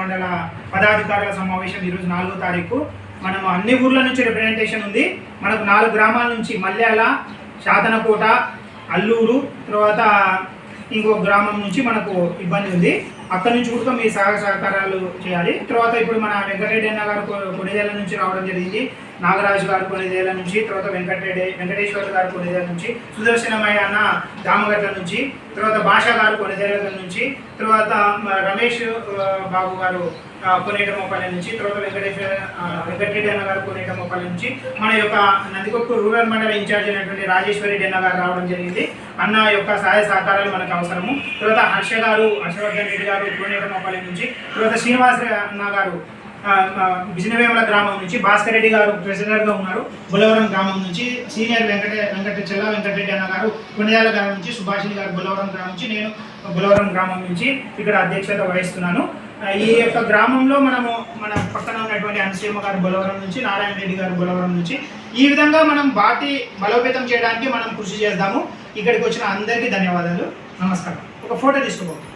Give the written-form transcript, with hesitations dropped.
మండల పదాధికారుల సమావేశం ఈరోజు 4వ తారీఖు. మనం అన్ని ఊర్ల నుంచి రిప్రజెంటేషన్ ఉంది. మనకు 4 గ్రామాల నుంచి మల్యాల, శాతనకోట, అల్లూరు, తర్వాత ఇంకో గ్రామం నుంచి మనకు ఇబ్బంది ఉంది. అక్కడి నుంచి కూడా మీ సహకారాలు చేయాలి. తర్వాత ఇప్పుడు మన వెంకటరెడ్డి అన్న గారు కొనిదేళ్ల నుంచి రావడం జరిగింది, నాగరాజు గారు కొనిదేళ్ల నుంచి, తర్వాత వెంకటేశ్వర గారు కొనిదేళ్ల నుంచి, సుదర్శనమయ్య అన్న దామగట్ల నుంచి, తర్వాత భాష గారు కొనిదేళ్ల నుంచి, తర్వాత రమేష్ బాబు గారు కొనేటమోపల్లి నుంచి, తర్వాత వెంకటరెడ్డి అన్న గారు కొనేటమోపల్లి నుంచి, మన యొక్క నందికొట్టు రూరల్ మండల ఇన్ఛార్జ్ అయినటువంటి రాజేశ్వరెడ్డి అన్న గారు రావడం జరిగింది. అన్న యొక్క సహాయ సహకారాలు మనకు అవసరము. తర్వాత హర్షవర్ధన్ రెడ్డి గారు కొనేటమోపల్లి నుంచి, తర్వాత శ్రీనివాస అన్న గారు బిజినవేమల గ్రామం నుంచి, భాస్కర్ రెడ్డి గారు ప్రెసిడెంట్గా ఉన్నారు బొలవరం గ్రామం నుంచి, సీనియర్ వెంకటరెడ్డి అన్న గారు కొనియాల గ్రామం నుంచి, సుభాషిణి గారు బొలవరం గ్రామం నుంచి, నేను బొలవరం గ్రామం నుంచి ఇక్కడ అధ్యక్షత వహిస్తున్నాను. ఈ యొక్క గ్రామంలో మనము మన పక్కన ఉన్నటువంటి అనసీమ గారు బొలవరం నుంచి, నారాయణ రెడ్డి గారు బొలవరం నుంచి, ఈ విధంగా మనం పార్టీ బలోపేతం చేయడానికి మనం కృషి చేద్దాము. ఇక్కడికి వచ్చిన అందరికీ ధన్యవాదాలు. నమస్కారం. ఒక ఫోటో తీసుకోబోతుంది.